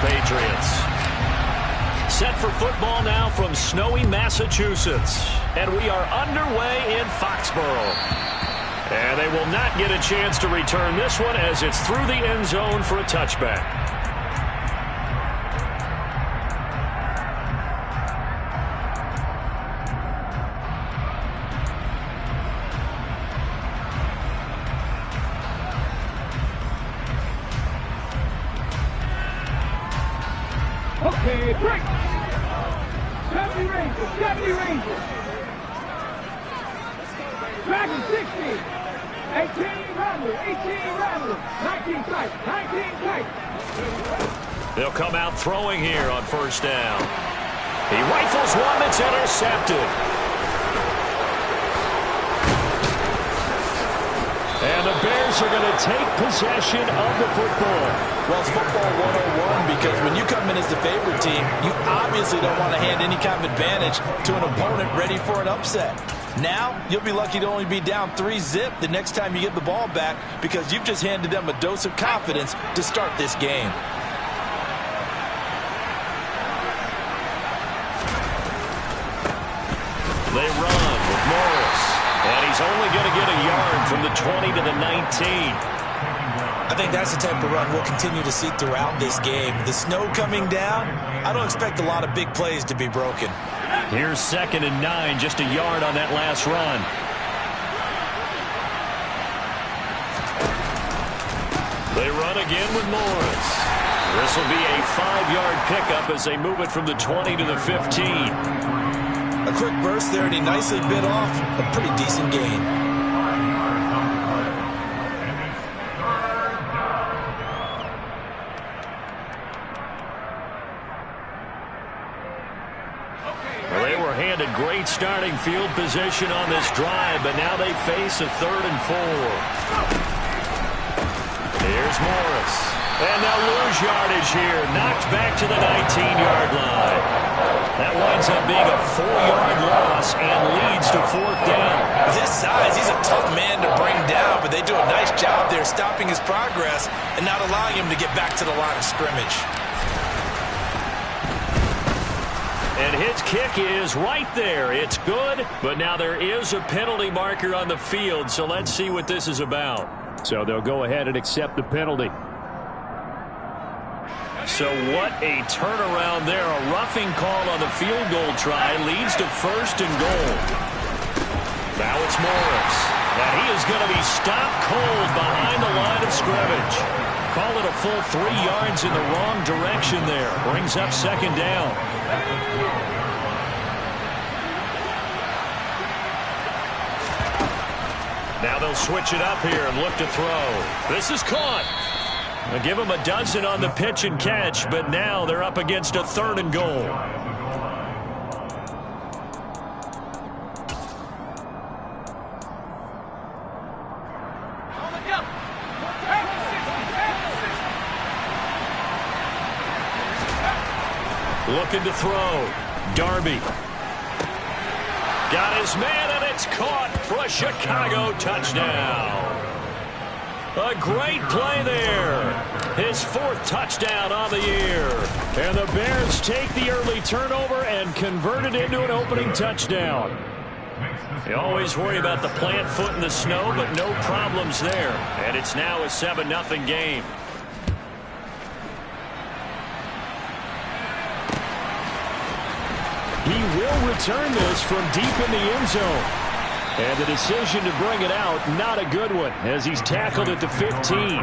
Patriots. Set for football now from snowy Massachusetts. And we are underway in Foxborough. And they will not get a chance to return this one as it's through the end zone for a touchback. Okay, break. 70 Rangers, 70 Rangers. Dragon 60. 18 Ramblers, 18 Ramblers. 19 tight, 19 tight. They'll come out throwing here on first down. He rifles one that's intercepted. And the Bears are going to take possession of the football. Well, it's football 101 because when you come in as the favorite team, you obviously don't want to hand any kind of advantage to an opponent ready for an upset. Now, you'll be lucky to only be down 3-zip the next time you get the ball back because you've just handed them a dose of confidence to start this game. They run with Morris. And he's only going to get a yard from the 20 to the 19. I think that's the type of run we'll continue to see throughout this game. The snow coming down, I don't expect a lot of big plays to be broken. Here's 2nd and 9, just a yard on that last run. They run again with Morris. This will be a 5-yard pickup as they move it from the 20 to the 15. A quick burst there, and he nicely bit off a pretty decent gain. Well, they were handed great starting field position on this drive, but now they face a 3rd and 4. Here's Morris. And they'll lose yardage here. Knocked back to the 19-yard line. That winds up being a 4-yard loss and leads to 4th down. With his size, he's a tough man to bring down, but they do a nice job there stopping his progress and not allowing him to get back to the line of scrimmage. And his kick is right there. It's good, but now there is a penalty marker on the field, so let's see what this is about. So they'll go ahead and accept the penalty. So what a turnaround there. A roughing call on the field goal try leads to 1st and goal. Now it's Morris. And he is going to be stopped cold behind the line of scrimmage. Call it a full 3 yards in the wrong direction there. Brings up 2nd down. Now they'll switch it up here and look to throw. This is caught. They'll give them a dozen on the pitch and catch, but now they're up against a 3rd and goal. Looking to throw. Darby. Got his man, and it's caught for a Chicago touchdown. A great play there. His 4th touchdown on the year. And the Bears take the early turnover and convert it into an opening touchdown. You always worry about the plant foot in the snow, but no problems there. And it's now a 7-0 game. He will return this from deep in the end zone. And the decision to bring it out, not a good one, as he's tackled at the 15.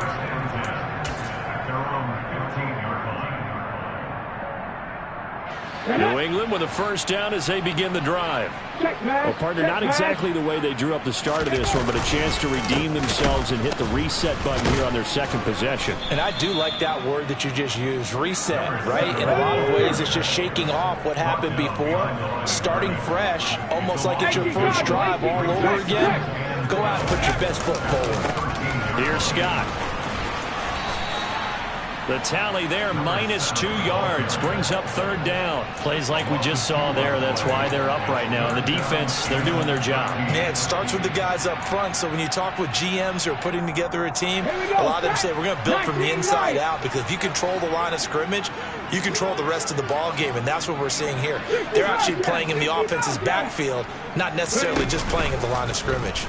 New England with a 1st down as they begin the drive. Well, partner, not exactly the way they drew up the start of this one, but a chance to redeem themselves and hit the reset button here on their 2nd possession. And I do like that word that you just used, reset, right? In a lot of ways, it's just shaking off what happened before, starting fresh, almost like it's your first drive all over again. Go out and put your best foot forward. Here's Scott. The tally there, -2 yards, brings up 3rd down. Plays like we just saw there. That's why they're up right now. And the defense, they're doing their job. Man, it starts with the guys up front. So when you talk with GMs who are putting together a team, a lot of them say we're going to build from the inside out, because if you control the line of scrimmage, you control the rest of the ball game, and that's what we're seeing here. They're actually playing in the offense's backfield, not necessarily just playing at the line of scrimmage.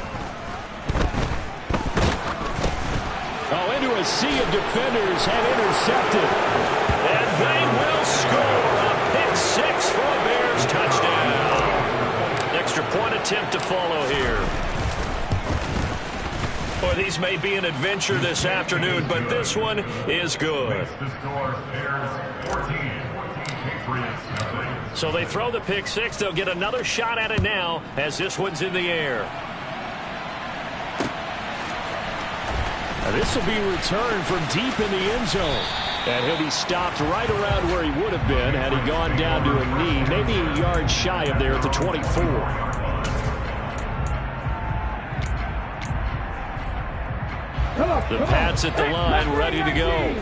Oh, into a sea of defenders and intercepted. And they will score a pick-6 for a Bears touchdown. Extra point attempt to follow here. Boy, these may be an adventure this afternoon, but this one is good. So they throw the pick-6. They'll get another shot at it now as this one's in the air. This will be returned from deep in the end zone. And he'll be stopped right around where he would have been had he gone down to a knee, maybe a yard shy of there at the 24. The Pats at the line, ready to go.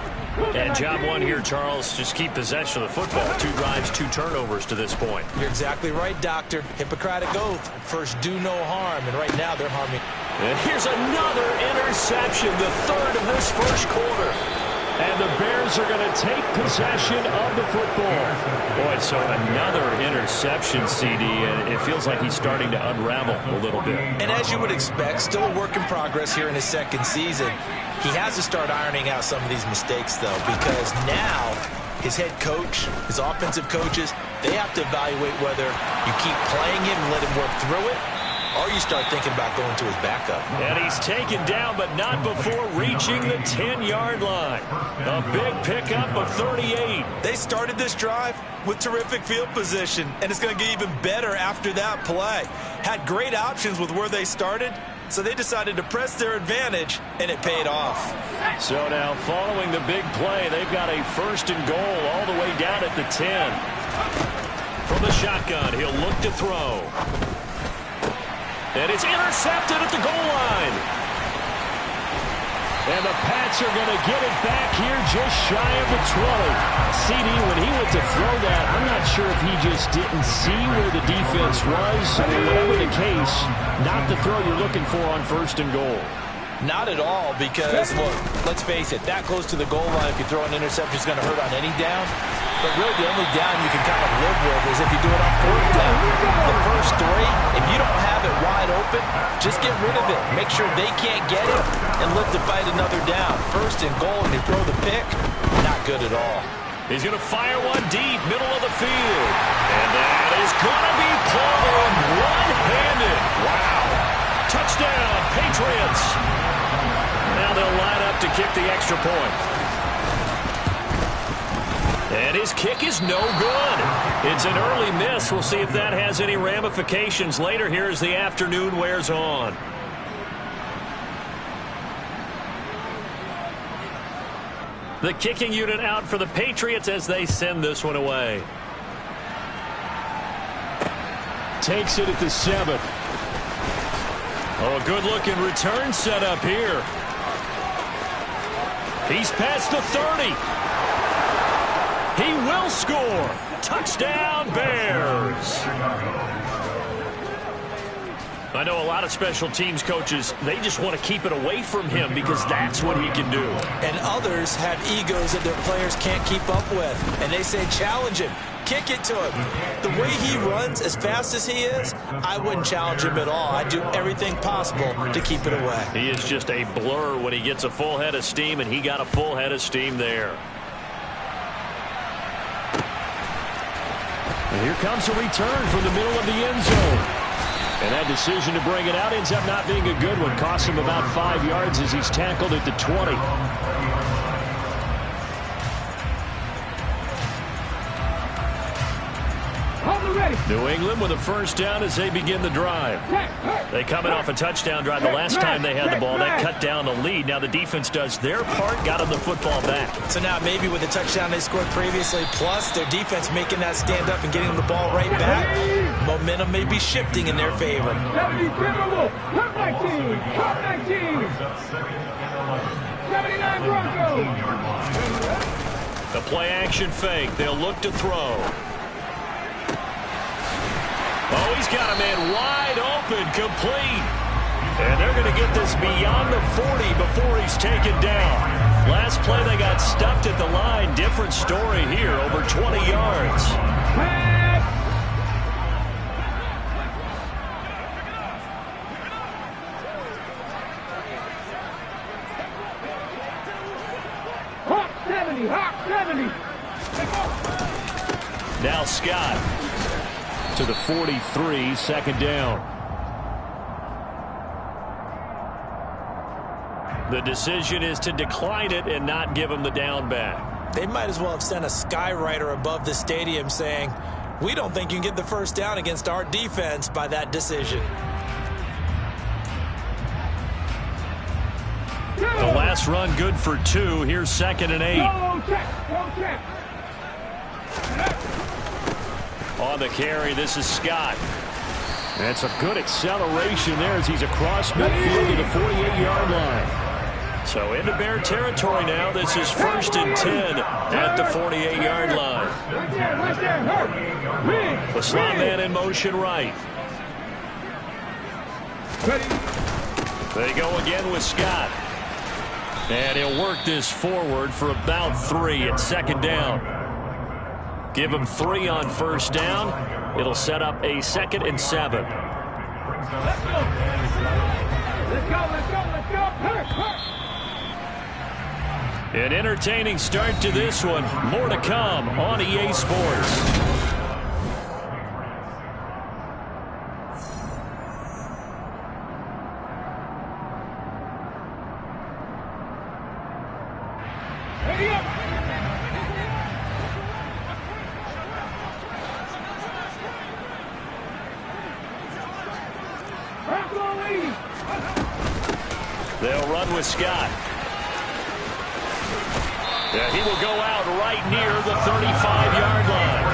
And job one here, Charles, just keep possession of the football. 2 drives, 2 turnovers to this point. You're exactly right, Doctor. Hippocratic oath. First, do no harm. And right now, they're harming. And here's another interception, the 3rd of this first quarter. And the Bears are going to take possession of the football. Boy, so another interception, CD, and it feels like he's starting to unravel a little bit. And as you would expect, still a work in progress here in his 2nd season. He has to start ironing out some of these mistakes, though, because now his head coach, his offensive coaches, they have to evaluate whether you keep playing him and let him work through it, or you start thinking about going to his backup. And he's taken down, but not before reaching the 10-yard line. A big pickup of 38. They started this drive with terrific field position, and it's going to get even better after that play. Had great options with where they started, so they decided to press their advantage, and it paid off. So now, following the big play, they've got a 1st and goal all the way down at the 10. From the shotgun, he'll look to throw. And it's intercepted at the goal line. And the Pats are going to get it back here just shy of the 20. CD, when he went to throw that, I'm not sure if he just didn't see where the defense was. Whatever the case, not the throw you're looking for on 1st and goal. Not at all, because, look, let's face it, that close to the goal line, if you throw an interception, is going to hurt on any down. But really, the only down you can kind of live with is if you do it on 4th down. The first 3, if you don't have it wide open, just get rid of it. Make sure they can't get it and look to fight another down. 1st and goal, and you throw the pick, not good at all. He's going to fire one deep, middle of the field. And that is going to be pulled one-handed. Wow. Touchdown, Patriots. Now they'll line up to kick the extra point. And his kick is no good. It's an early miss. We'll see if that has any ramifications later here as the afternoon wears on. The kicking unit out for the Patriots as they send this one away. Takes it at the 7. Oh, a good-looking return set up here. He's past the 30. He will score. Touchdown, Bears. I know a lot of special teams coaches, they just want to keep it away from him because that's what he can do. And others have egos that their players can't keep up with. And they say, challenge him. Kick it to him. The way he runs, as fast as he is, I wouldn't challenge him at all. I'd do everything possible to keep it away. He is just a blur when he gets a full head of steam, and he got a full head of steam there. And here comes a return from the middle of the end zone. And that decision to bring it out ends up not being a good one. Costs him about 5 yards as he's tackled at the 20. New England with a first down as they begin the drive. They coming off a touchdown drive the last time they had the ball. That cut down the lead. Now the defense does their part, got them the football back. So now maybe with the touchdown they scored previously, plus their defense making that stand up and getting them the ball right back, momentum may be shifting in their favor. 79 Broncos. The play action fake. They'll look to throw. Oh, he's got a man wide open, complete. And they're going to get this beyond the 40 before he's taken down. Last play, they got stuffed at the line. Different story here, over 20 yards. Hawk 70, Hawk 70. Now Scott to the 43, second down. The decision is to decline it and not give him the down back. They might as well have sent a skywriter above the stadium saying, we don't think you can get the first down against our defense by that decision. The last run good for 2. Here's 2nd and 8. Go check. On the carry, this is Scott. That's a good acceleration there as he's across midfield to the 48-yard line. So into Bear territory now. This is 1st and 10 at the 48-yard line. Right there. The slot man in motion right. They go again with Scott. And he'll work this forward for about 3 at 2nd down. Give him 3 on 1st down. It'll set up a 2nd and 7. Let's go. An entertaining start to this one. More to come on EA Sports. They'll run with Scott. Yeah, he will go out right near the 35-yard line.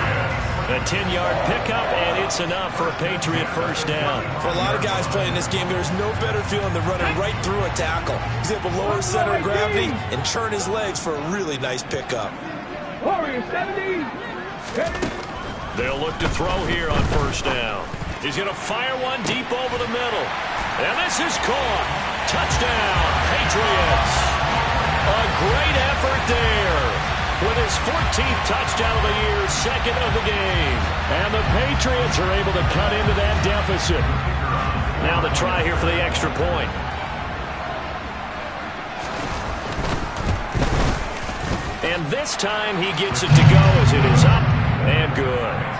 A 10-yard pickup, and it's enough for a Patriot first down. For a lot of guys playing this game, there's no better feeling than running right through a tackle. He's able to lower center of gravity and churn his legs for a really nice pickup. Warrior 70. They'll look to throw here on 1st down. He's going to fire one deep over the middle. And this is caught. Touchdown, Patriots. A great effort there. With his 14th touchdown of the year, 2nd of the game. And the Patriots are able to cut into that deficit. Now the try here for the extra point. And this time he gets it to go as it is up and good.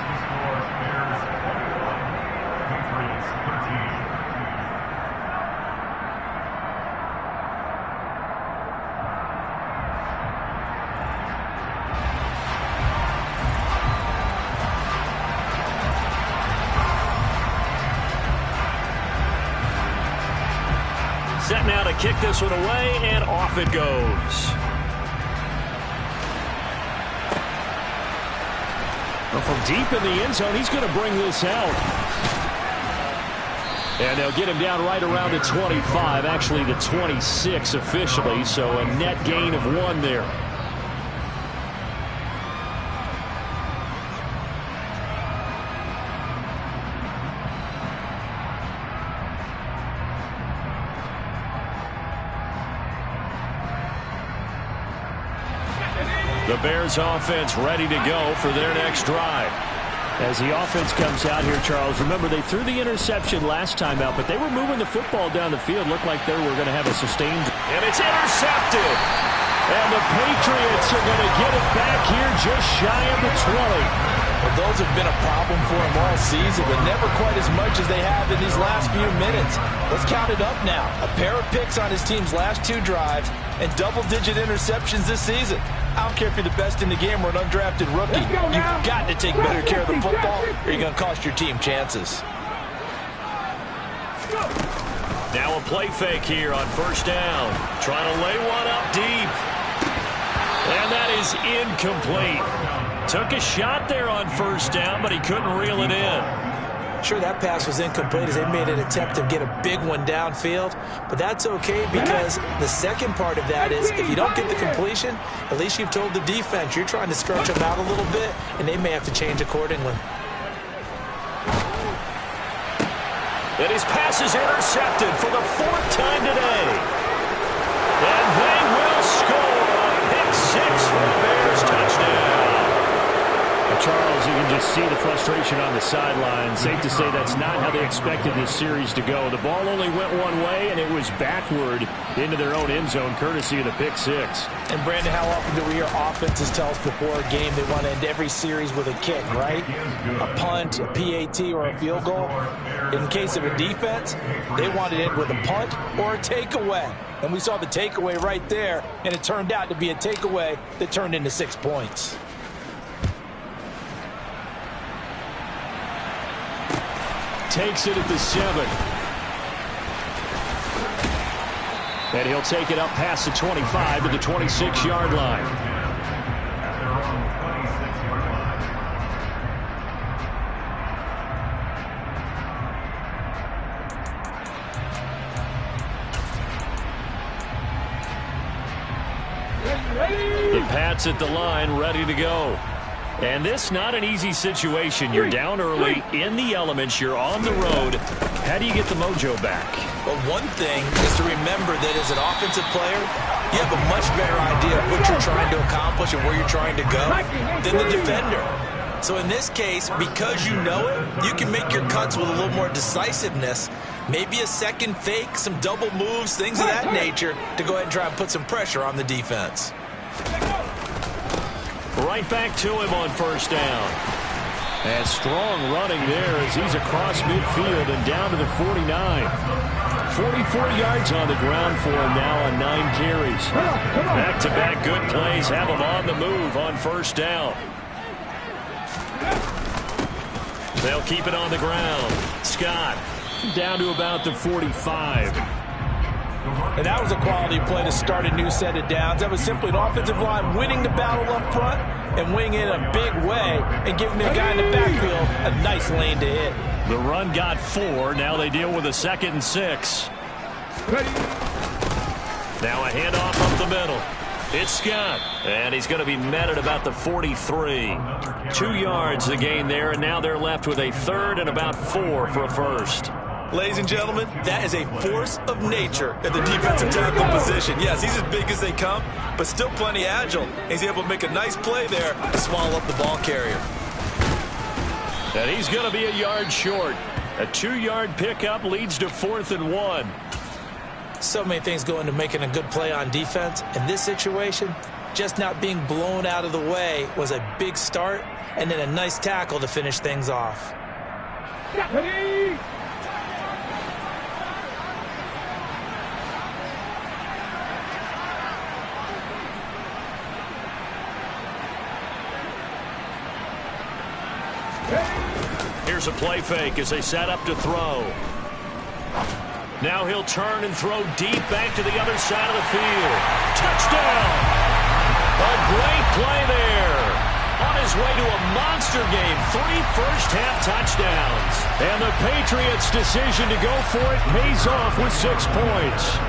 Set now to kick this one away, and off it goes. Well, from deep in the end zone, he's going to bring this out. And they'll get him down right around the 25, actually the 26 officially, so a net gain of 1 there. The Bears offense ready to go for their next drive. As the offense comes out here, Charles, remember they threw the interception last time out, but they were moving the football down the field. Looked like they were going to have a sustained. And it's intercepted. And the Patriots are going to get it back here just shy of the 20. Well, those have been a problem for them all season, but never quite as much as they have in these last few minutes. Let's count it up now. A pair of picks on his team's last 2 drives and double-digit interceptions this season. I don't care if you're the best in the game or an undrafted rookie. You've got to take better care of the football or you're going to cost your team chances. Now a play fake here on 1st down. Trying to lay one up deep. And that is incomplete. Took a shot there on 1st down, but he couldn't reel it in. Sure, that pass was incomplete as they made an attempt to get a big one downfield, but that's okay because the second part of that is if you don't get the completion, at least you've told the defense you're trying to stretch them out a little bit, and they may have to change accordingly. And his pass is intercepted for the 4th time today. And they will score a pick 6 for the Bears touchdown. Charles, you can just see the frustration on the sideline. Safe to say that's not how they expected this series to go. The ball only went one way, and it was backward into their own end zone, courtesy of the pick 6. And, Brandon, how often do we hear offenses tell us before a game they want to end every series with a kick, right? A punt, a PAT, or a field goal. In case of a defense, they want to end with a punt or a takeaway. And we saw the takeaway right there, and it turned out to be a takeaway that turned into 6 points. Takes it at the 7. And he'll take it up past the 25 to the 26-yard line. The Pats at the line, ready to go. And this not an easy situation. You're down early, in the elements, you're on the road. How do you get the mojo back? Well, one thing is to remember that as an offensive player, you have a much better idea of what you're trying to accomplish and where you're trying to go than the defender. So in this case, because you know it, you can make your cuts with a little more decisiveness. Maybe a second fake, some double moves, things of that nature to go ahead and try and put some pressure on the defense. Right back to him on 1st down. And strong running there as he's across midfield and down to the 49. 44 yards on the ground for him now on 9 carries. Back-to-back good plays have him on the move on 1st down. They'll keep it on the ground. Scott down to about the 45. And that was a quality play to start a new set of downs. That was simply an offensive line winning the battle up front and winning it in a big way and giving the guy in the backfield a nice lane to hit. The run got 4. Now they deal with a 2nd and 6. Now a handoff up the middle. It's Scott. And he's going to be met at about the 43. 2 yards the gain there, and now they're left with a 3rd and about 4 for a first. Ladies and gentlemen, that is a force of nature at the defensive tackle position. Yes, he's as big as they come, but still plenty agile. He's able to make a nice play there to swallow up the ball carrier. And he's going to be a yard short. A 2-yard pickup leads to 4th and 1. So many things go into making a good play on defense. In this situation, just not being blown out of the way was a big start, and then a nice tackle to finish things off. Here's a play fake as they set up to throw. Now he'll turn and throw deep back to the other side of the field. Touchdown! A great play there. On his way to a monster game, 3 first-half touchdowns. And the Patriots' decision to go for it pays off with 6 points.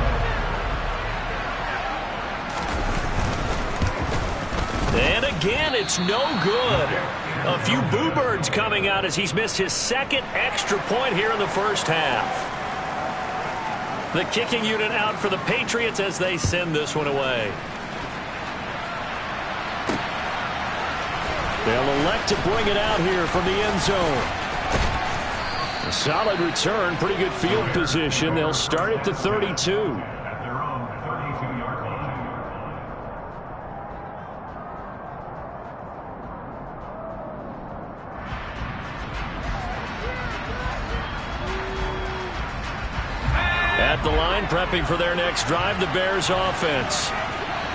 And again, it's no good. A few boo birds coming out as he's missed his 2nd extra point here in the first half. The kicking unit out for the Patriots as they send this one away. They'll elect to bring it out here from the end zone. A solid return, pretty good field position. They'll start at the 32. At the line, prepping for their next drive, the Bears offense.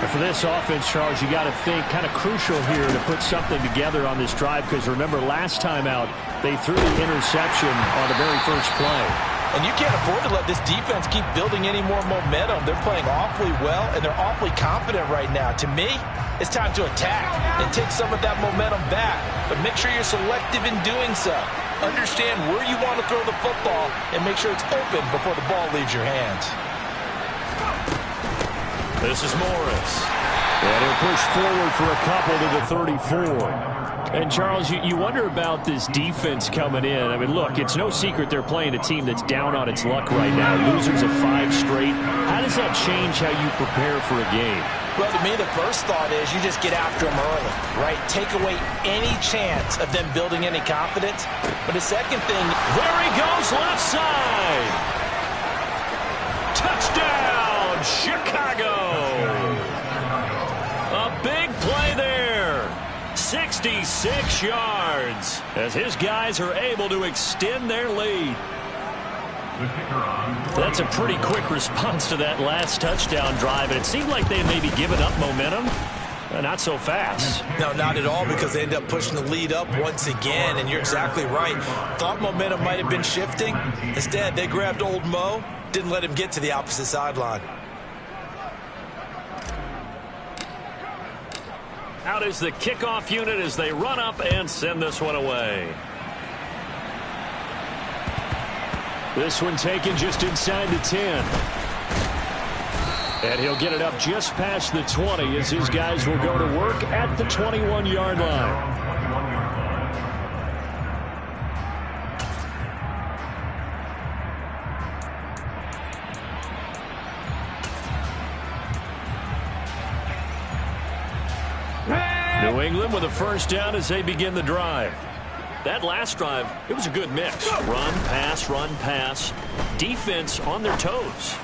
And for this offense, Charles, you got to think kind of crucial here to put something together on this drive, because remember last time out, they threw the interception on the very first play. And you can't afford to let this defense keep building any more momentum. They're playing awfully well, and they're awfully confident right now. To me, it's time to attack and take some of that momentum back, but make sure you're selective in doing so. Understand where you want to throw the football and make sure it's open before the ball leaves your hands. This is Morris. And he'll push forward for a couple to the 34. And, Charles, you wonder about this defense coming in. I mean, look, it's no secret they're playing a team that's down on its luck right now. Losers of 5 straight. How does that change how you prepare for a game? Well, to me, the first thought is you just get after them early, right? Take away any chance of them building any confidence. But the second thing... There he goes, left side. Touchdown, Chicago. A big play there. 66 yards as his guys are able to extend their lead. That's a pretty quick response to that last touchdown drive, and it seemed like they had maybe given up momentum. Not so fast. No, not at all, because they end up pushing the lead up once again, and you're exactly right. Thought momentum might have been shifting. Instead, they grabbed old Mo, didn't let him get to the opposite sideline. Out is the kickoff unit as they run up and send this one away. This one taken just inside the 10. And he'll get it up just past the 20 as his guys will go to work at the 21-yard line. New England with a first down as they begin the drive. That last drive, it was a good mix. Run, pass. Defense on their toes.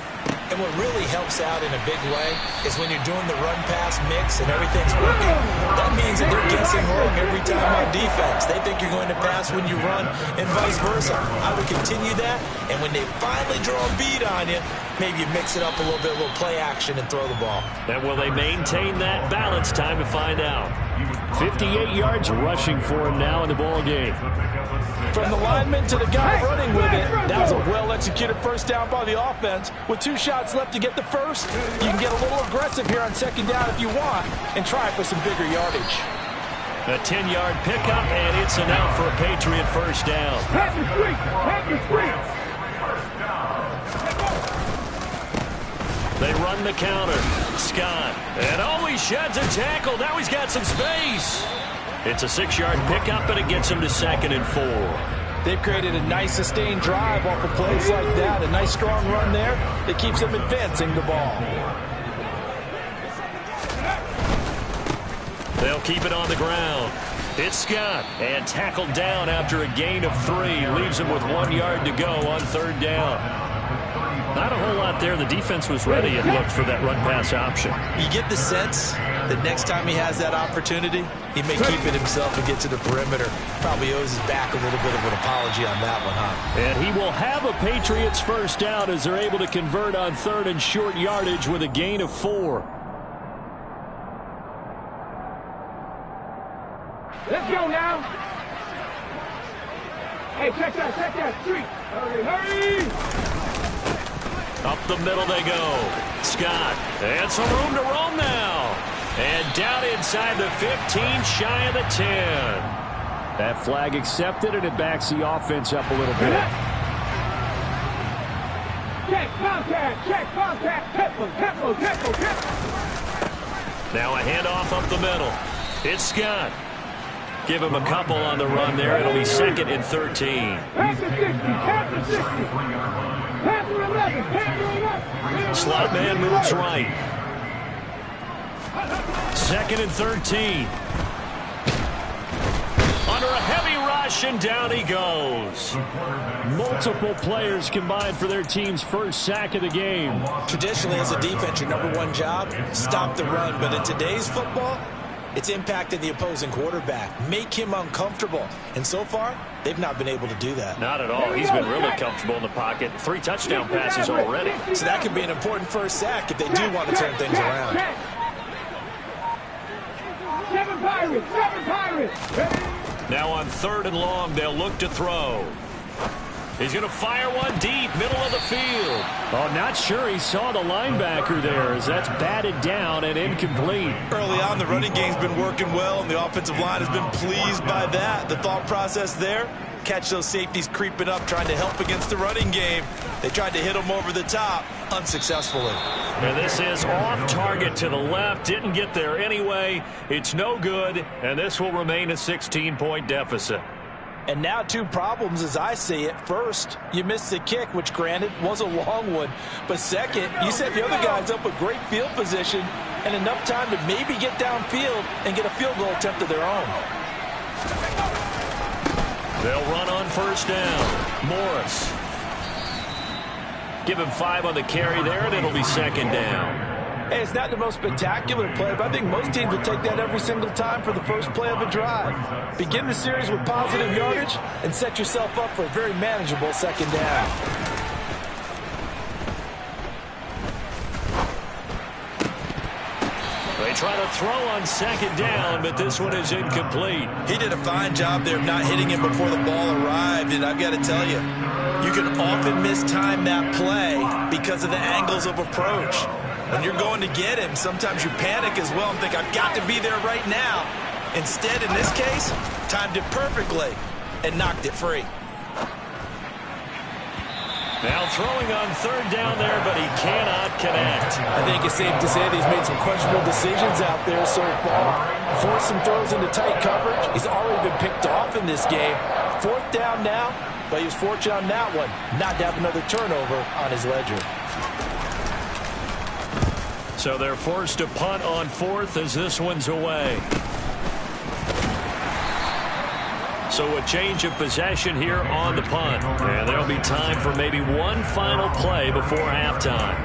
And what really helps out in a big way is when you're doing the run-pass mix and everything's working, that means that they're guessing wrong every time on defense. They think you're going to pass when you run and vice versa. I would continue that, and when they finally draw a beat on you, maybe you mix it up a little bit, a little play action, and throw the ball. And will they maintain that balance? Time to find out. 58 yards rushing for him now in the ball game. From the lineman to the guy running with it, that was a well-executed first down by the offense. With 2 shots left to get the first, you can get a little aggressive here on second down if you want and try for some bigger yardage. A 10-yard pickup, and it's enough for a Patriot first down. They run the counter. Scott. And he sheds a tackle. Now he's got some space. It's a 6-yard pickup, and it gets him to 2nd and 4. They've created a nice sustained drive off of plays like that. A nice strong run there that keeps them advancing the ball. They'll keep it on the ground. It's Scott. And tackled down after a gain of 3. Leaves him with 1 yard to go on 3rd down. Not a whole lot there. The defense was ready and looked for that run-pass option. You get the sense that next time he has that opportunity, he may keep it himself and get to the perimeter. Probably owes his back a little bit of an apology on that one, huh? And he will have a Patriots first down as they're able to convert on 3rd and short yardage with a gain of 4. Let's go now. Hey, check that street. Hurry. Up the middle they go. Scott. And some room to roam now. And down inside the 15, shy of the 10. That flag accepted, and it backs the offense up a little bit. Check contact. Tempo. Now a handoff up the middle. It's Scott. Give him a couple on the run there. It'll be 2nd and 13. Slot man moves right. 2nd and 13. Under a heavy rush, and down he goes. Multiple players combined for their team's first sack of the game. Traditionally, as a defense, your #1 job, stop the run. But in today's football, it's impacted the opposing quarterback. Make him uncomfortable. And so far, they've not been able to do that. Not at all. He's been really comfortable in the pocket. 3 touchdown passes already. So that could be an important first sack if they do want to turn things around. 7 Pirates. Now on 3rd and long, they'll look to throw. He's going to fire one deep, middle of the field. Oh, not sure he saw the linebacker there as that's batted down and incomplete. Early on, the running game's been working well, and the offensive line has been pleased by that. The thought process there, catch those safeties creeping up, trying to help against the running game. They tried to hit him over the top, unsuccessfully. And this is off target to the left. Didn't get there anyway. It's no good, and this will remain a 16-point deficit. And now two problems as I see it. First, you missed the kick, which granted was a long one. But second, you set the other guys up with great field position and enough time to maybe get downfield and get a field goal attempt of their own. They'll run on first down. Morris. Give him 5 on the carry there, and it'll be second down. Hey, it's not the most spectacular play, but I think most teams will take that every single time for the first play of a drive. Begin the series with positive yardage and set yourself up for a very manageable second down. They try to throw on second down, but this one is incomplete. He did a fine job there of not hitting him before the ball arrived, and I've got to tell you, you can often mistime that play because of the angles of approach. When you're going to get him, sometimes you panic as well and think, I've got to be there right now. Instead, in this case, timed it perfectly and knocked it free. Now throwing on third down there, but he cannot connect. I think it's safe to say that he's made some questionable decisions out there so far. Forced some throws into tight coverage. He's already been picked off in this game. Fourth down now, but he was fortunate on that one not to have another turnover on his ledger. So they're forced to punt on fourth as this one's away. So a change of possession here on the punt. And there'll be time for maybe one final play before halftime.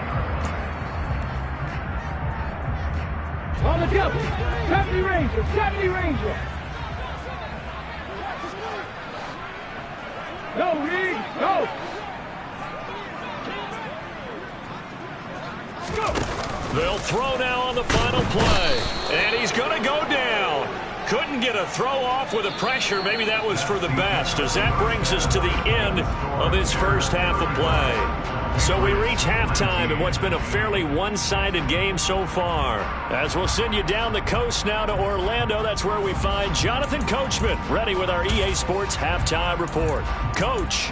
On the double. 70 Ranger. 70 Ranger. Go, Reed. Go. They'll throw now on the final play. And he's going to go down. Couldn't get a throw off with the pressure. Maybe that was for the best, as that brings us to the end of this first half of play. So we reach halftime in what's been a fairly one-sided game so far. As we'll send you down the coast now to Orlando, that's where we find Jonathan Coachman ready with our EA Sports Halftime Report. Coach.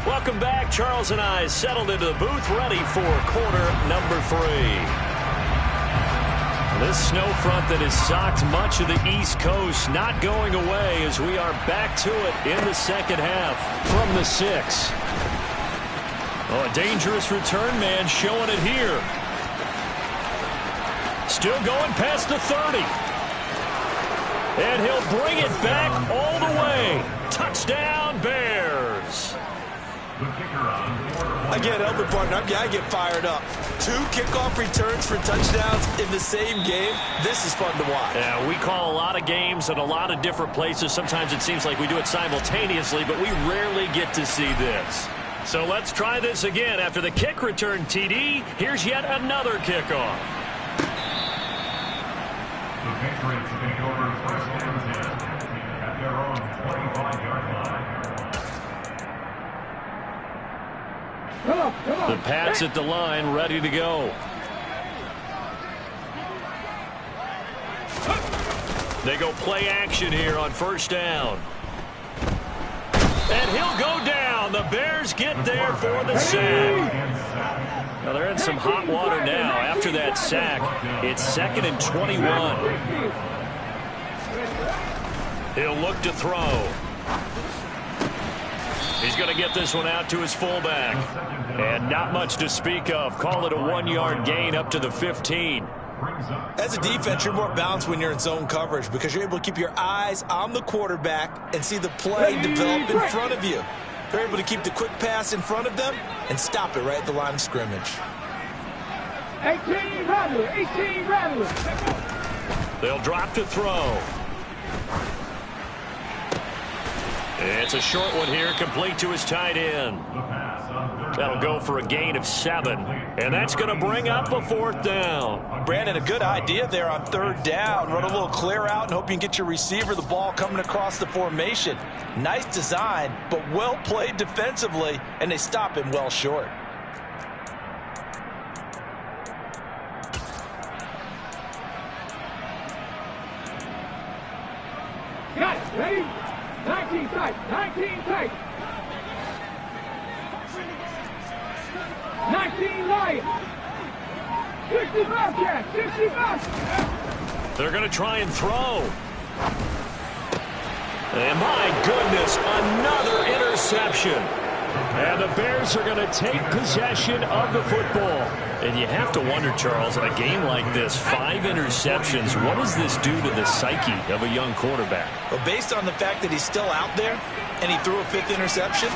Welcome back. Charles and I settled into the booth ready for quarter number 3. This snow front that has socked much of the East Coast not going away as we are back to it in the second half from the 6. Oh, a dangerous return man showing it here. Still going past the 30. And he'll bring it back all the way. Touchdown, Bears. I can't help it, partner. I get fired up. 2 kickoff returns for touchdowns in the same game. This is fun to watch. Yeah, we call a lot of games at a lot of different places. Sometimes it seems like we do it simultaneously, but we rarely get to see this. So let's try this again. After the kick return TD, here's yet another kickoff. The Patriots take over first and 10 at their own 25-yard line. The Pats at the line, ready to go. They go play action here on first down. And he'll go down. The Bears get there for the sack. Now they're in some hot water now. After that sack, it's 2nd and 21. He'll look to throw. He's going to get this one out to his fullback. And not much to speak of. Call it a 1-yard gain up to the 15. As a defense, you're more balanced when you're in zone coverage because you're able to keep your eyes on the quarterback and see the play develop in front of you. They're able to keep the quick pass in front of them and stop it right at the line of scrimmage. 18 Rattler. 18 Rattler. They'll drop to throw. It's a short one here, complete to his tight end. That'll go for a gain of 7. And that's going to bring up a 4th down. Brandon, a good idea there on 3rd down. Run a little clear out and hope you can get your receiver the ball coming across the formation. Nice design, but well played defensively, and they stop him well short. Got it. Ready? 19 tight. 19 tight. 19 light. 65, Jack. 65. They're going to try and throw. And my goodness, another interception. And the Bears are going to take possession of the football. And you have to wonder, Charles, in a game like this, 5 interceptions, what does this do to the psyche of a young quarterback? Well, based on the fact that he's still out there and he threw a 5th interception,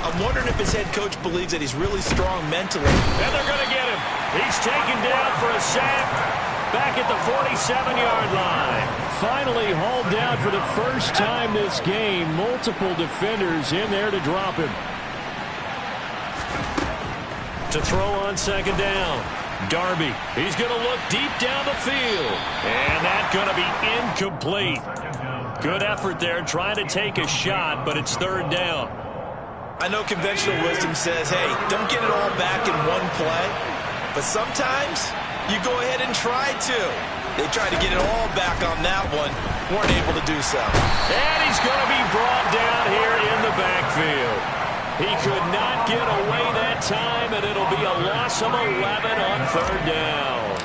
I'm wondering if his head coach believes that he's really strong mentally. And they're going to get him. He's taken down for a sack back at the 47-yard line. Finally hauled down for the first time this game. Multiple defenders in there to drop him. To throw on second down. Darby, he's going to look deep down the field. And that's going to be incomplete. Good effort there trying to take a shot, but it's 3rd down. I know conventional wisdom says, hey, don't get it all back in one play. But sometimes you go ahead and try to. They tried to get it all back on that one. Weren't able to do so. And he's going to be brought down here in the backfield. He could not get away that time, and it'll be a loss of 11 on 3rd down.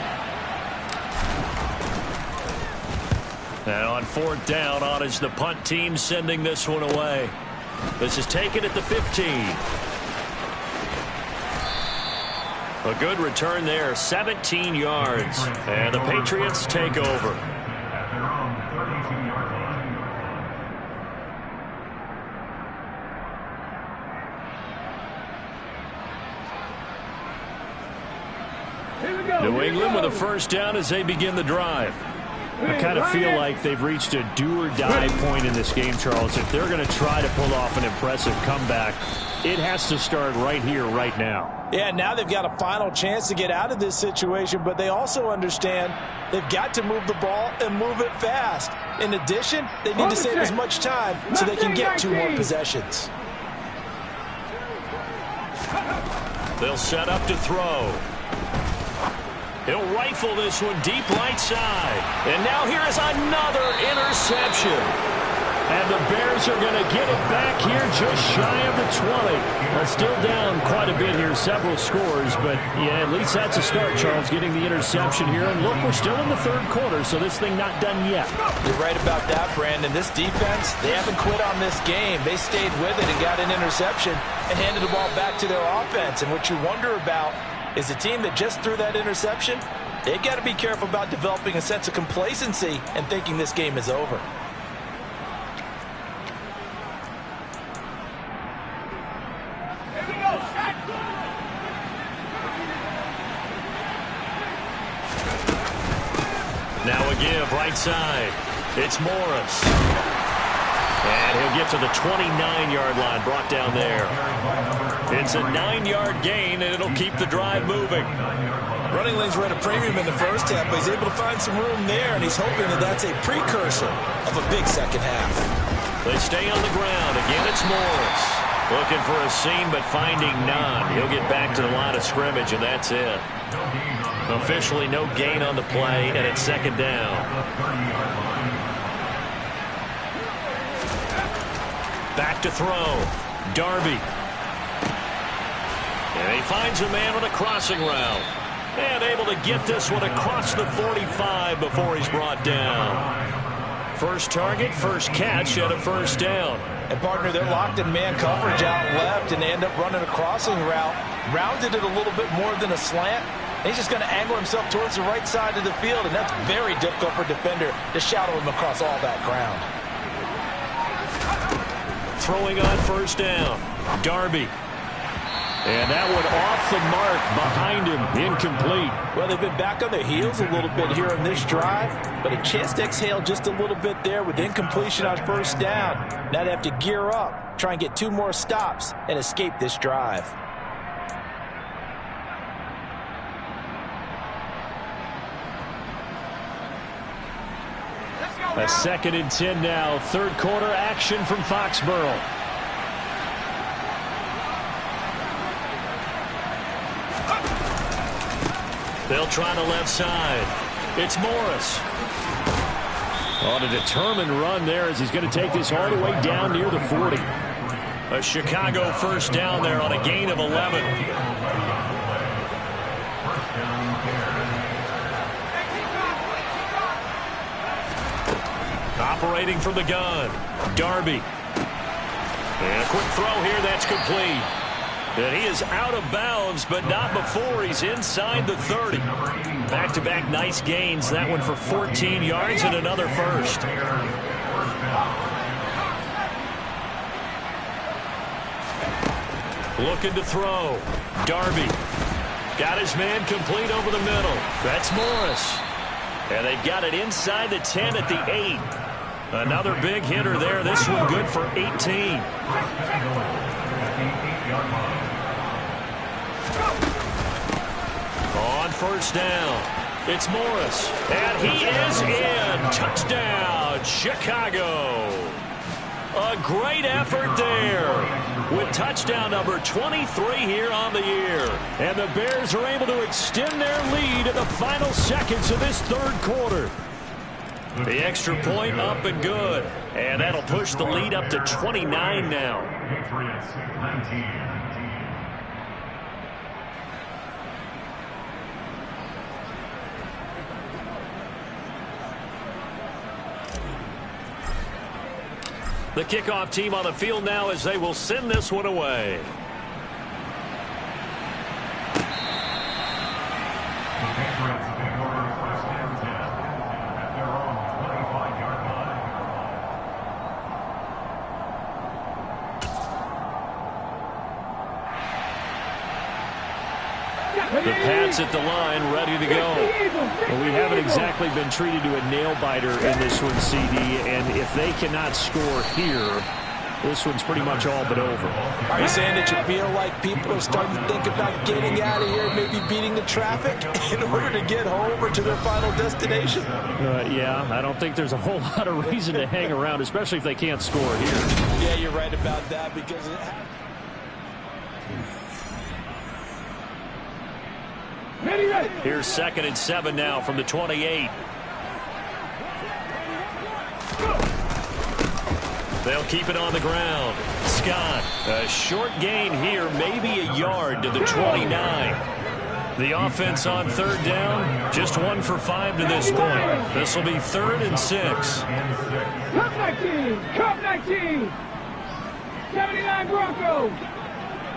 And on 4th down, on is the punt team sending this one away. This is taken at the 15. A good return there, 17 yards. And the Patriots take over. New England with a 1st down as they begin the drive. I kind of feel like they've reached a do-or-die point in this game, Charles. If they're going to try to pull off an impressive comeback, it has to start right here, right now. Yeah, now they've got a final chance to get out of this situation, but they also understand they've got to move the ball and move it fast. In addition, they need to save as much time so they can get 2 more possessions. They'll set up to throw. He'll rifle this one deep right side. And now here is another interception. And the Bears are going to get it back here just shy of the 20. Well, still down quite a bit here, several scores. But, yeah, at least that's a start, Charles, getting the interception here. And, look, we're still in the 3rd quarter, so this thing not done yet. You're right about that, Brandon. This defense, they haven't quit on this game. They stayed with it and got an interception and handed the ball back to their offense. And what you wonder about is the team that just threw that interception, they've got to be careful about developing a sense of complacency and thinking this game is over. Now a give right side. It's Morris. And he'll get to the 29-yard line, brought down there. It's a 9-yard gain, and it'll keep the drive moving. Running lanes were at a premium in the first half, but he's able to find some room there, and he's hoping that that's a precursor of a big second half. They stay on the ground. Again, it's Morris. Looking for a seam, but finding none. He'll get back to the line of scrimmage, and that's it. Officially no gain on the play, and it's 2nd down. Back to throw. Darby. And he finds a man with a crossing route. And able to get this one across the 45 before he's brought down. First target, first catch, and a 1st down. And, partner, they're locked in man coverage out left, and they end up running a crossing route. Rounded it a little bit more than a slant. And he's just going to angle himself towards the right side of the field, and that's very difficult for a defender to shadow him across all that ground. Throwing on 1st down. Darby. And that one off the mark behind him. Incomplete. Well, they've been back on their heels a little bit here on this drive, but a chance to exhale just a little bit there with incompletion on 1st down. Now they have to gear up, try and get 2 more stops, and escape this drive. A 2nd and 10 now. 3rd quarter action from Foxborough. They'll try the left side. It's Morris. On a determined run there as he's going to take this all the way down near the 40. A Chicago first down there on a gain of 11. Operating from the gun, Darby. And a quick throw here, that's complete. And he is out of bounds, but not before he's inside the 30. Back-to-back nice gains. That one for 14 yards and another first. Looking to throw. Darby. Got his man complete over the middle. That's Morris. And they've got it inside the 10 at the 8. Another big hitter there. This one good for 18. On first down, it's Morris. And he is in. Touchdown, Chicago. A great effort there with touchdown number 23 here on the year. And the Bears are able to extend their lead in the final seconds of this third quarter. The extra point up and good. And that'll push the lead up to 29 now. Patriots 19. The kickoff team on the field now as they will send this one away. The Patriots take over first and 10 at their own 25-yard line. The Pats at the line, ready to go. Well, we haven't exactly been treated to a nail-biter in this one, CD, and if they cannot score here, this one's pretty much all but over. Are you saying that you feel like people are starting to think about getting out of here, maybe beating the traffic in order to get home or to their final destination? Yeah, I don't think there's a whole lot of reason to hang around, especially if they can't score here. Yeah, you're right about that because Here's 2nd and 7 now from the 28. They'll keep it on the ground. Scott, a short gain here, maybe a yard to the 29. The offense on third down, just 1 for 5 to this point. This will be 3rd and 6. Cup 19, Cup 19. 79 Broncos.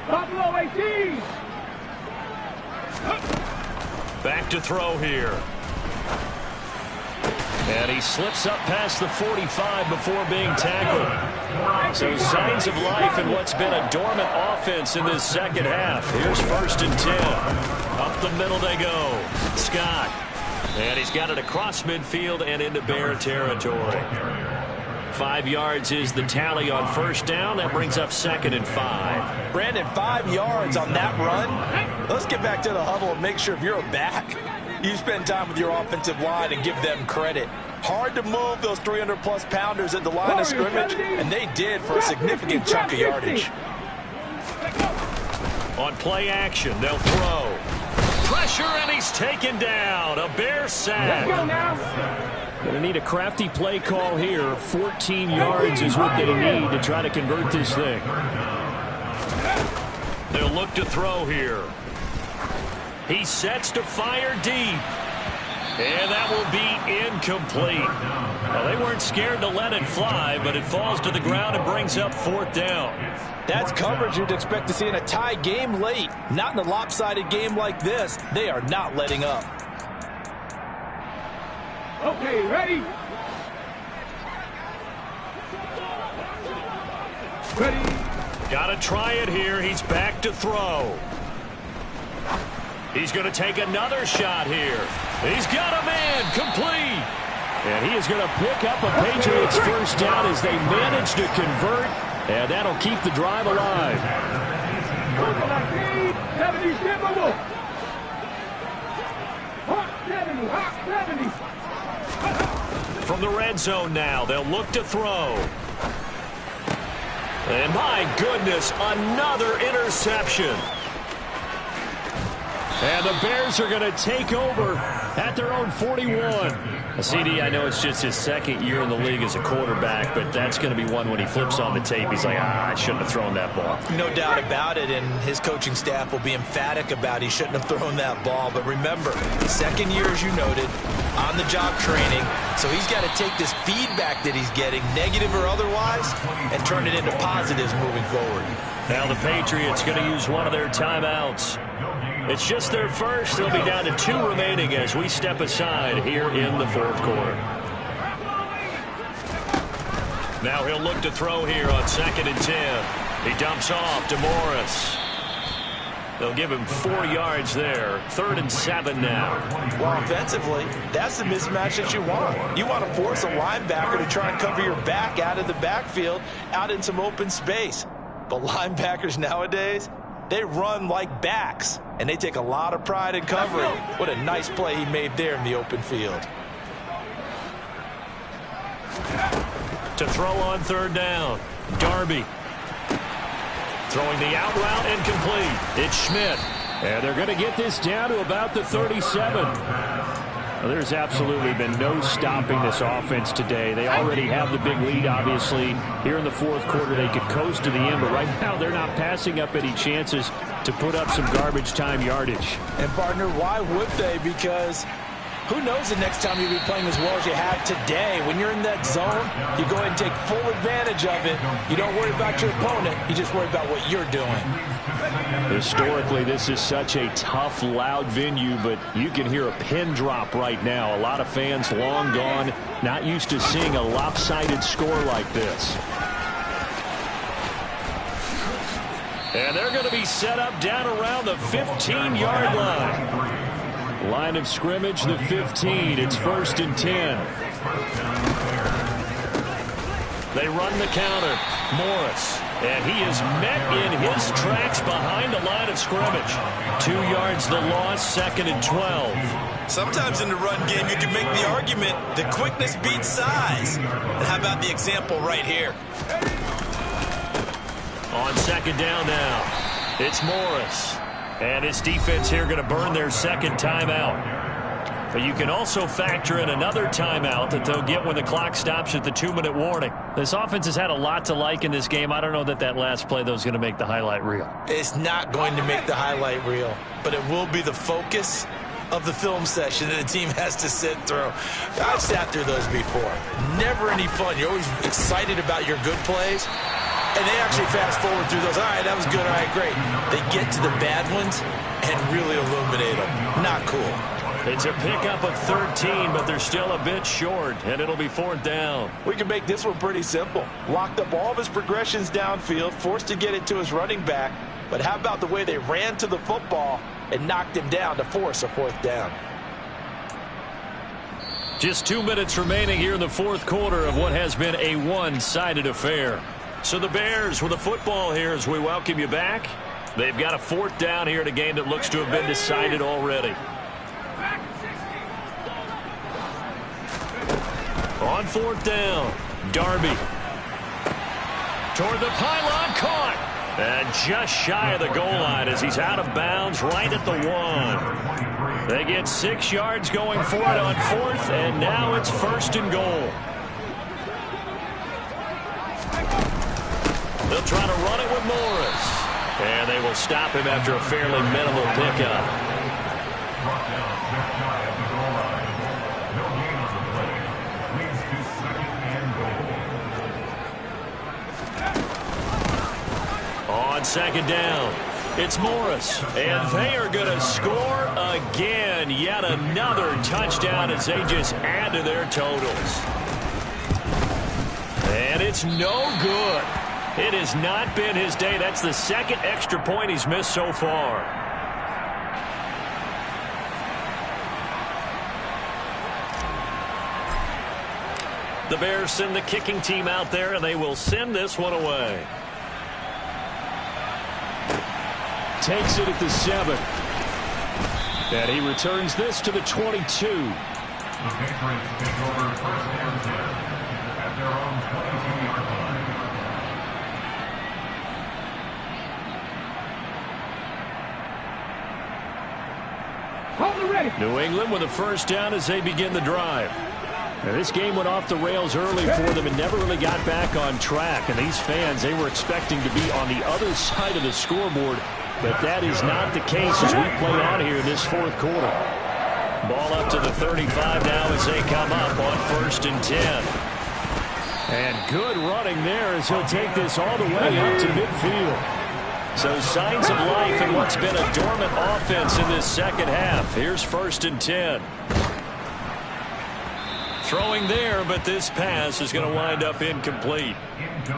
Buffalo 18. Back to throw here. And he slips up past the 45 before being tackled. So signs of life in what's been a dormant offense in this second half. Here's 1st and 10. Up the middle they go. Scott. And he's got it across midfield and into Bear territory. 5 yards is the tally on first down. That brings up 2nd and 5. Brandon, 5 yards on that run. Let's get back to the huddle and make sure if you're a back, you spend time with your offensive line and give them credit. Hard to move those 300-plus pounders at the line of scrimmage, and they did for a significant chunk of yardage. On play action, they'll throw. Pressure, and he's taken down. A Bear sack. Going to need a crafty play call here. 14 yards is what they need to try to convert this thing. They'll look to throw here. He sets to fire deep. And that will be incomplete. Well, they weren't scared to let it fly, but it falls to the ground and brings up 4th down. That's coverage you'd expect to see in a tie game late. Not in a lopsided game like this. They are not letting up. Okay, ready? Ready? Got to try it here. He's back to throw. He's going to take another shot here. He's got a man complete. And he is going to pick up a Patriots first down as they manage to convert. And that'll keep the drive alive. 70. From the red zone now, they'll look to throw. And my goodness, another interception. And the Bears are going to take over at their own 41. CD, I know it's just his second year in the league as a quarterback, but that's going to be one when he flips on the tape. He's like, I shouldn't have thrown that ball. No doubt about it, and his coaching staff will be emphatic about he shouldn't have thrown that ball. But remember, second year, as you noted, on-the-job training, so he's got to take this feedback that he's getting, negative or otherwise, and turn it into positives moving forward. Now the Patriots going to use one of their timeouts. It's just their first. They'll be down to 2 remaining as we step aside here in the fourth quarter. Now he'll look to throw here on 2nd and 10. He dumps off to Morris. They'll give him 4 yards there. 3rd and 7 now. Well, offensively, that's the mismatch that you want. You want to force a linebacker to try and cover your back out of the backfield, out in some open space. But linebackers nowadays, they run like backs, and they take a lot of pride in covering. What a nice play he made there in the open field. To throw on 3rd down, Darby. Throwing the out route incomplete. It's Schmidt. And they're going to get this down to about the 37. Well, there's absolutely been no stopping this offense today. They already have the big lead, obviously. Here in the fourth quarter, they could coast to the end, but right now they're not passing up any chances to put up some garbage time yardage. And, partner, why would they? Because who knows the next time you'll be playing as well as you have today. When you're in that zone, you go ahead and take full advantage of it. You don't worry about your opponent. You just worry about what you're doing. Historically, this is such a tough, loud venue, but you can hear a pin drop right now. A lot of fans long gone, not used to seeing a lopsided score like this. And they're going to be set up down around the 15-yard line. Line of scrimmage, the 15. It's 1st and 10. They run the counter. Morris. And he is met in his tracks behind the line of scrimmage. 2 yards the loss, 2nd and 12. Sometimes in the run game, you can make the argument that quickness beats size. And how about the example right here? On 2nd down now, it's Morris. And his defense here going to burn their 2nd timeout. But you can also factor in another timeout that they'll get when the clock stops at the 2-minute warning. This offense has had a lot to like in this game. I don't know that last play, though, is going to make the highlight reel. It's not going to make the highlight reel, but it will be the focus of the film session that the team has to sit through. I've sat through those before. Never any fun. You're always excited about your good plays. And they actually fast forward through those. All right, that was good. All right, great. They get to the bad ones and really illuminate them. Not cool. It's a pickup of 13, but they're still a bit short, and it'll be 4th down. We can make this one pretty simple. Locked up all of his progressions downfield, forced to get it to his running back. But how about the way they ran to the football and knocked him down to force a 4th down? Just 2 minutes remaining here in the fourth quarter of what has been a one-sided affair. So the Bears with the football here as we welcome you back. They've got a 4th down here in a game that looks to have been decided already. On 4th down, Darby. Toward the pylon, caught. And just shy of the goal line as he's out of bounds right at the 1. They get 6 yards going for it on 4th, and now it's 1st and goal. They'll try to run it with Morris. And they will stop him after a fairly minimal pickup. On 2nd down, it's Morris. And they are going to score again. Yet another touchdown as they just add to their totals. And it's no good. It has not been his day. That's the 2nd extra point he's missed so far. The Bears send the kicking team out there, and they will send this one away. Takes it at the 7. And he returns this to the 22. The Patriots take over 1st and 10 at their own 22-yard line. Hold it ready. New England with a first down as they begin the drive. Now, this game went off the rails early for them and never really got back on track. And these fans, they were expecting to be on the other side of the scoreboard. But that is not the case as we play on here in this fourth quarter. Ball up to the 35 now as they come up on 1st and 10. And good running there as he'll take this all the way out to midfield. So signs of life in what's been a dormant offense in this second half. Here's 1st and 10. Throwing there, but this pass is going to wind up incomplete.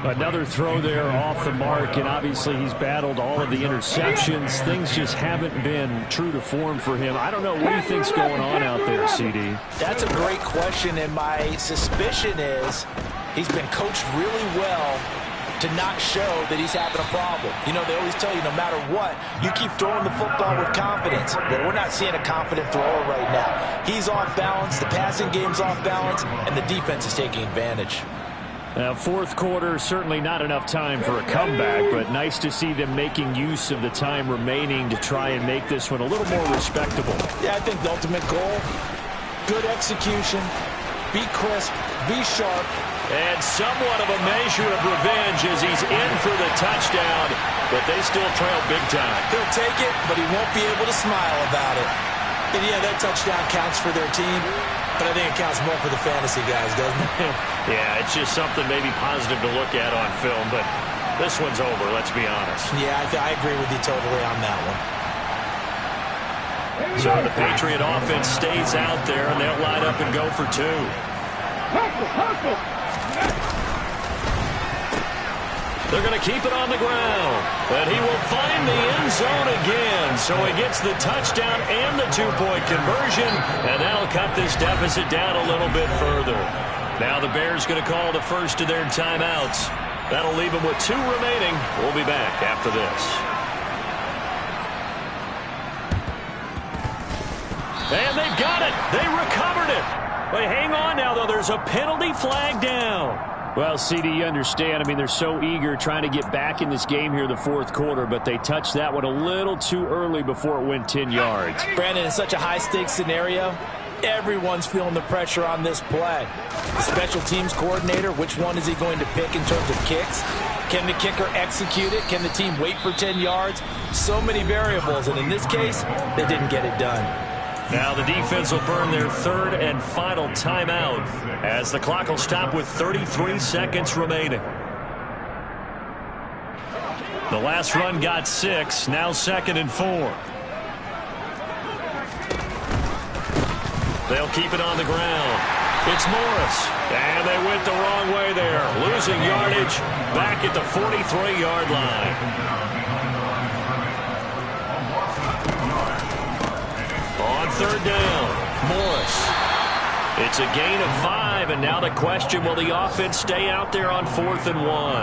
Another throw there off the mark, and obviously he's battled all of the interceptions. Things just haven't been true to form for him. I don't know. What do you think's going on out there, CD? That's a great question, and my suspicion is he's been coached really well to not show that he's having a problem. You know, they always tell you no matter what, you keep throwing the football with confidence. But we're not seeing a confident thrower right now. He's off balance, the passing game's off balance, and the defense is taking advantage. Now, fourth quarter, certainly not enough time for a comeback, but nice to see them making use of the time remaining to try and make this one a little more respectable. Yeah, I think the ultimate goal, good execution, be crisp, be sharp, and somewhat of a measure of revenge as he's in for the touchdown, but they still trail big time. He'll take it, but he won't be able to smile about it. And yeah, that touchdown counts for their team, but I think it counts more for the fantasy guys, doesn't it? Yeah, it's just something maybe positive to look at on film, but this one's over, let's be honest. Yeah, I agree with you totally on that one. So the Patriot offense stays out there, and they'll line up and go for 2. They're going to keep it on the ground. And he will find the end zone again. So he gets the touchdown and the 2-point conversion. And that'll cut this deficit down a little bit further. Now the Bears going to call the first of their timeouts. That'll leave them with 2 remaining. We'll be back after this. And they've got it. They recovered it. But hang on now, though. There's a penalty flag down. Well, CD, you understand. I mean, they're so eager trying to get back in this game here in the fourth quarter, but they touched that one a little too early before it went 10 yards. Brandon, in such a high-stakes scenario, everyone's feeling the pressure on this play. The special teams coordinator, which one is he going to pick in terms of kicks? Can the kicker execute it? Can the team wait for 10 yards? So many variables, and in this case, they didn't get it done. Now the defense will burn their 3rd and final timeout as the clock will stop with 33 seconds remaining. The last run got 6, now 2nd and 4. They'll keep it on the ground. It's Morris, and they went the wrong way there, losing yardage back at the 43-yard line. On 3rd down, Morris. It's a gain of 5, and now the question, will the offense stay out there on 4th and 1?